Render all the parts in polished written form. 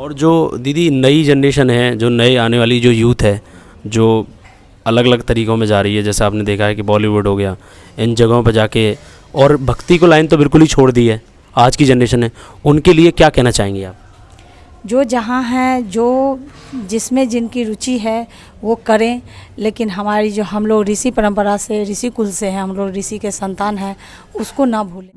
और जो दीदी नई जनरेशन है, जो नए आने वाली जो यूथ है, जो अलग अलग तरीक़ों में जा रही है, जैसे आपने देखा है कि बॉलीवुड हो गया, इन जगहों पर जाके और भक्ति को लाइन तो बिल्कुल ही छोड़ दी है आज की जनरेशन है, उनके लिए क्या कहना चाहेंगे आप? जो जहाँ हैं, जो जिसमें जिनकी रुचि है वो करें, लेकिन हमारी जो हम लोग ऋषि परंपरा से, ऋषि कुल से हैं, हम लोग ऋषि के संतान हैं, उसको ना भूलें।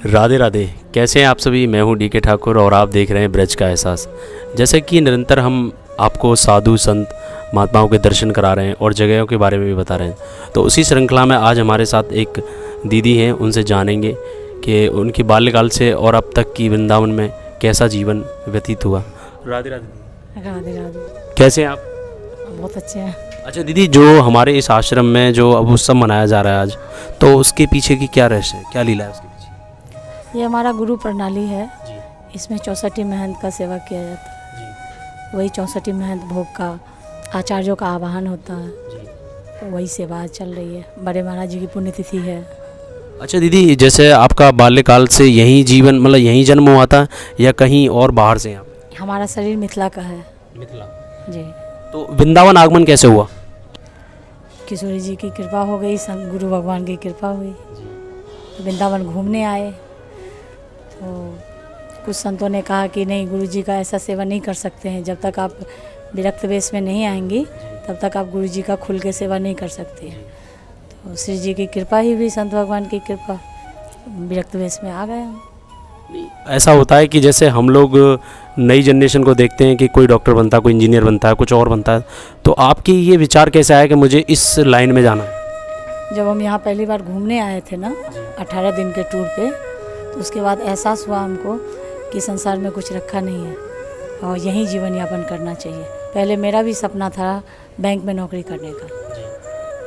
राधे राधे, कैसे हैं आप सभी? मैं हूं डी के ठाकुर और आप देख रहे हैं ब्रज का एहसास। जैसे कि निरंतर हम आपको साधु संत महात्माओं के दर्शन करा रहे हैं और जगहों के बारे में भी बता रहे हैं, तो उसी श्रृंखला में आज हमारे साथ एक दीदी हैं, उनसे जानेंगे कि उनकी बाल्यकाल से और अब तक की वृंदावन में कैसा जीवन व्यतीत हुआ। राधे राधे। राधे राधे। कैसे हैं आप? बहुत अच्छे हैं। अच्छा दीदी, जो हमारे इस आश्रम में जो अब उत्सव मनाया जा रहा है आज, तो उसके पीछे की क्या रहस्य है, क्या लीला है उसके पीछे? ये हमारा गुरु प्रणाली है जी। इसमें 64 महंत का सेवा किया जाता है। वही 64 महंत भोग का आचार्यों का आवाहन होता है, तो वही सेवा चल रही है। बड़े महाराज जी की पुण्यतिथि है। अच्छा दीदी, जैसे आपका बाल्यकाल से यहीं जीवन, मतलब यहीं जन्म हुआ था या कहीं और बाहर से? आप? हमारा शरीर मिथिला का है। मिथिला। जी। तो वृंदावन आगमन कैसे हुआ? किशोरी जी की कृपा हो गई, गुरु भगवान की कृपा हुई, वृंदावन घूमने आए। तो कुछ संतों ने कहा कि नहीं, गुरु जी का ऐसा सेवा नहीं कर सकते हैं, जब तक आप विरक्त वेश में नहीं आएंगी तब तक आप गुरु जी का खुल के सेवा नहीं कर सकते। तो श्री जी की कृपा ही हुई, संत भगवान की कृपा, विरक्त वेश में आ गए हम। ऐसा होता है कि जैसे हम लोग नई जनरेशन को देखते हैं कि कोई डॉक्टर बनता है, कोई इंजीनियर बनता है, कुछ और बनता है, तो आपकी ये विचार कैसे आया कि मुझे इस लाइन में जाना है? जब हम यहाँ पहली बार घूमने आए थे ना, 18 दिन के टूर पे, तो उसके बाद एहसास हुआ हमको कि संसार में कुछ रखा नहीं है और यहीं जीवन यापन करना चाहिए। पहले मेरा भी सपना था बैंक में नौकरी करने का,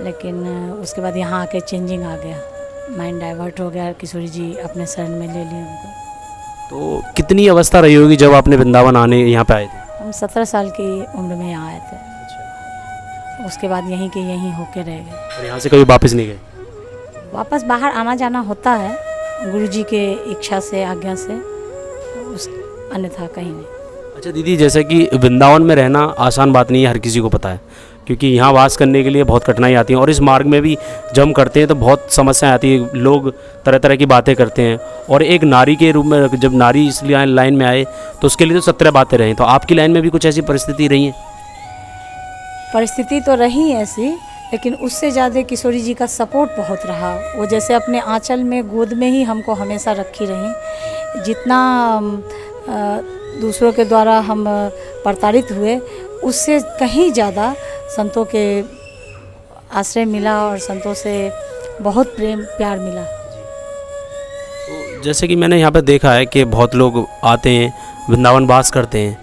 लेकिन उसके बाद यहाँ आके चेंजिंग आ गया, माइंड डाइवर्ट हो गया, किशोरी जी अपने शरण में ले लिए उनको। तो कितनी अवस्था रही होगी जब आपने वृंदावन आने यहाँ पे आए थे? हम 17 साल की उम्र में यहाँ आए थे। उसके बाद यहीं के यहीं होके रह गए और यहाँ से कभी वापस नहीं गए? वापस बाहर आना जाना होता है गुरुजी के इच्छा से, आज्ञा से, उस अन्यथा कहीं नहीं। अच्छा दीदी, जैसे कि वृंदावन में रहना आसान बात नहीं है, हर किसी को पता है, क्योंकि यहाँ वास करने के लिए बहुत कठिनाई आती है और इस मार्ग में भी जब हम करते हैं तो बहुत समस्याएं आती है, लोग तरह तरह की बातें करते हैं। और एक नारी के रूप में जब नारी इस लाइन में आए तो उसके लिए तो 17 बातें रहीं, तो आपकी लाइन में भी कुछ ऐसी परिस्थिति रही है? परिस्थिति तो रही ऐसी, लेकिन उससे ज़्यादा किशोरी जी का सपोर्ट बहुत रहा। वो जैसे अपने आंचल में, गोद में ही हमको हमेशा रखी रहीं। जितना दूसरों के द्वारा हम प्रताड़ित हुए, उससे कहीं ज़्यादा संतों के आश्रय मिला और संतों से बहुत प्रेम प्यार मिला। तो जैसे कि मैंने यहाँ पर देखा है कि बहुत लोग आते हैं, वृंदावन वास करते हैं,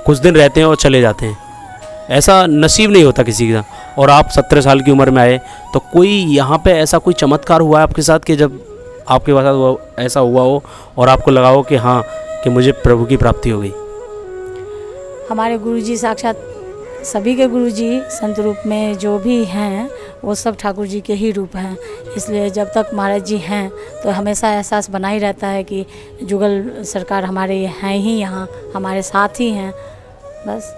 कुछ दिन रहते हैं और चले जाते हैं, ऐसा नसीब नहीं होता किसी का। और आप 17 साल की उम्र में आए, तो कोई यहाँ पे ऐसा कोई चमत्कार हुआ है आपके साथ कि जब आपके पास ऐसा हुआ हो और आपको लगा हो कि हाँ, कि मुझे प्रभु की प्राप्ति हो गई? हमारे गुरुजी साक्षात, सभी के गुरुजी संत रूप में जो भी हैं वो सब ठाकुर जी के ही रूप हैं। इसलिए जब तक महाराज जी हैं तो हमेशा एहसास बना ही रहता है कि जुगल सरकार हमारे हैं ही, यहाँ हमारे साथ ही हैं, बस।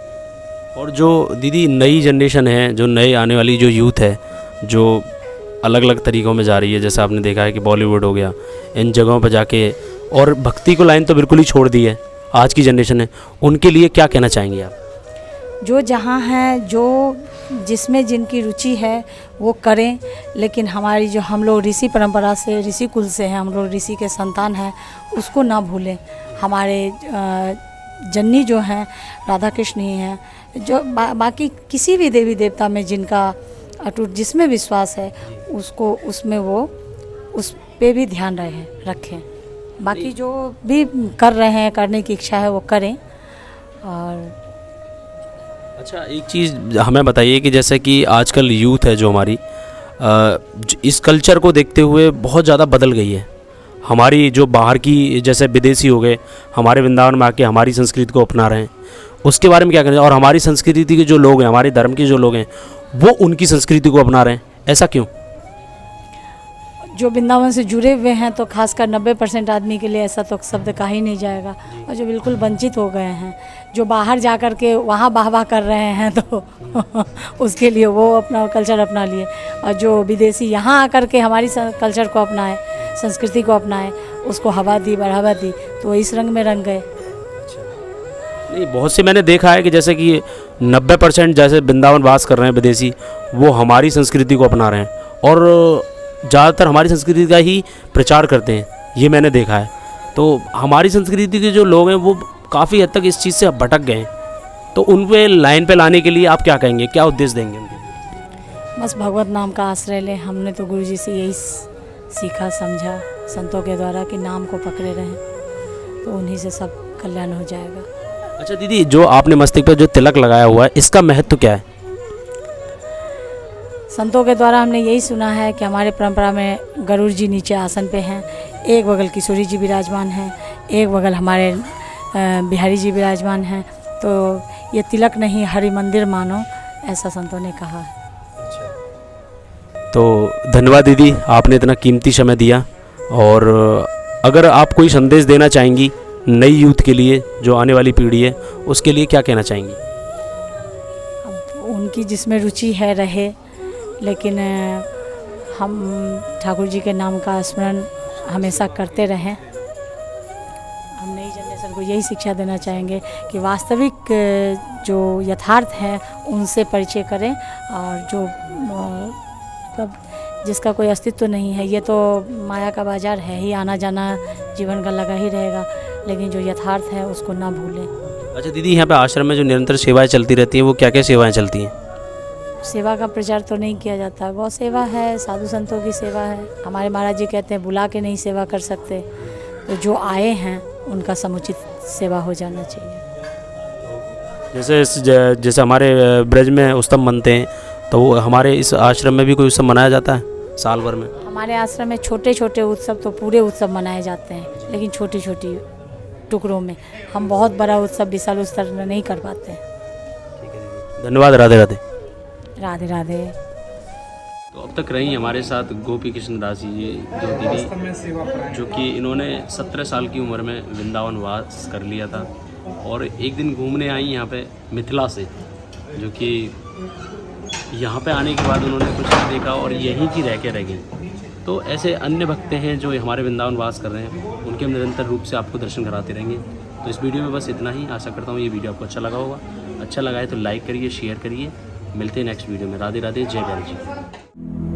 और जो दीदी नई जनरेशन है, जो नए आने वाली जो यूथ है, जो अलग अलग तरीक़ों में जा रही है, जैसे आपने देखा है कि बॉलीवुड हो गया, इन जगहों पर जाके और भक्ति को लाइन तो बिल्कुल ही छोड़ दी है आज की जनरेशन है, उनके लिए क्या कहना चाहेंगे आप? जो जहाँ हैं, जो जिसमें जिनकी रुचि है वो करें, लेकिन हमारी जो हम लोग ऋषि परंपरा से, ऋषि कुल से हैं, हम लोग ऋषि के संतान हैं, उसको ना भूलें। हमारे जननी जो हैं राधा कृष्ण ही हैं। जो बाकी किसी भी देवी देवता में जिनका अटूट जिसमें विश्वास है, उसको उसमें वो उस पे भी ध्यान रखें। बाकी जो भी कर रहे हैं, करने की इच्छा है वो करें। और अच्छा, एक चीज़ हमें बताइए कि जैसे कि आजकल यूथ है जो हमारी, इस कल्चर को देखते हुए बहुत ज़्यादा बदल गई है। हमारी जो बाहर की, जैसे विदेशी हो गए, हमारे वृंदावन में आके हमारी संस्कृति को अपना रहे हैं, उसके बारे में क्या करें? और हमारी संस्कृति के जो लोग हैं, हमारे धर्म के जो लोग हैं, वो उनकी संस्कृति को अपना रहे हैं, ऐसा क्यों? जो वृंदावन से जुड़े हुए हैं तो खासकर 90% आदमी के लिए ऐसा तो शब्द कहा ही नहीं जाएगा। और जो बिल्कुल वंचित हो गए हैं, जो बाहर जा कर के वहाँ वाह कर रहे हैं तो उसके लिए वो अपना कल्चर अपना लिए, और जो विदेशी यहाँ आकर के हमारी कल्चर को अपनाए, संस्कृति को अपनाए, उसको हवा दी, बढ़ावा दी, तो इस रंग में रंग गए। नहीं, बहुत से मैंने देखा है कि जैसे कि 90% जैसे वृंदावन वास कर रहे हैं विदेशी, वो हमारी संस्कृति को अपना रहे हैं और ज़्यादातर हमारी संस्कृति का ही प्रचार करते हैं, ये मैंने देखा है। तो हमारी संस्कृति के जो लोग हैं वो काफ़ी हद तक इस चीज़ से भटक गए हैं, तो उन पे लाइन पे लाने के लिए आप क्या कहेंगे, क्या उपदेश देंगे उनको? बस भगवत नाम का आश्रय लें। हमने तो गुरु जी से यही सीखा समझा संतों के द्वारा कि नाम को पकड़े रहें, तो उन्हीं से सब कल्याण हो जाएगा। अच्छा दीदी, जो आपने मस्तक पर जो तिलक लगाया हुआ है, इसका महत्व क्या है? संतों के द्वारा हमने यही सुना है कि हमारे परंपरा में गरुड़ जी नीचे आसन पे हैं, एक बगल किशोरी जी विराजमान हैं, एक बगल हमारे बिहारी जी विराजमान हैं, तो ये तिलक नहीं हरि मंदिर मानो, ऐसा संतों ने कहा है। तो धन्यवाद दीदी, आपने इतना कीमती समय दिया। और अगर आप कोई संदेश देना चाहेंगी नई यूथ के लिए, जो आने वाली पीढ़ी है, उसके लिए क्या कहना चाहेंगी? अब उनकी जिसमें रुचि है रहे, लेकिन हम ठाकुर जी के नाम का स्मरण हमेशा करते रहें। हम नई जनरेशन को यही शिक्षा देना चाहेंगे कि वास्तविक जो यथार्थ है उनसे परिचय करें, और जो मतलब जिसका कोई अस्तित्व नहीं है, ये तो माया का बाजार है ही, आना जाना जीवन का लगा ही रहेगा, लेकिन जो यथार्थ है उसको ना भूलें। अच्छा दीदी, यहाँ पे आश्रम में जो निरंतर सेवाएं चलती रहती हैं, वो क्या क्या सेवाएं चलती हैं? सेवा का प्रचार तो नहीं किया जाता, गौ सेवा है, साधु संतों की सेवा है। हमारे महाराज जी कहते हैं बुला के नहीं सेवा कर सकते, तो जो आए हैं उनका समुचित सेवा हो जाना चाहिए। जैसे हमारे ब्रज में उत्सव मनते हैं, तो वो हमारे इस आश्रम में भी कोई उत्सव मनाया जाता है साल भर में? हमारे आश्रम में छोटे छोटे उत्सव, तो पूरे उत्सव मनाए जाते हैं, लेकिन छोटी छोटी टुकड़ों में। हम बहुत बड़ा उत्सव विशाल स्तर में नहीं कर पाते हैं। धन्यवाद, राधे राधे। राधे राधे। तो अब तक रही हमारे साथ गोपी कृष्ण दास जी, जो दीदी, जो कि इन्होंने 17 साल की उम्र में वृंदावन वास कर लिया था, और एक दिन घूमने आई यहाँ पे मिथिला से, जो कि यहाँ पे आने के बाद उन्होंने कुछ नहीं देखा और यहीं की रह गई। तो ऐसे अन्य भक्त हैं जो हमारे वृंदावन वास कर रहे हैं, उनके हम निरंतर रूप से आपको दर्शन कराते रहेंगे। तो इस वीडियो में बस इतना ही। आशा करता हूँ ये वीडियो आपको अच्छा लगा होगा। अच्छा लगा है तो लाइक करिए, शेयर करिए। मिलते हैं नेक्स्ट वीडियो में। राधे राधे, जय गौर जी।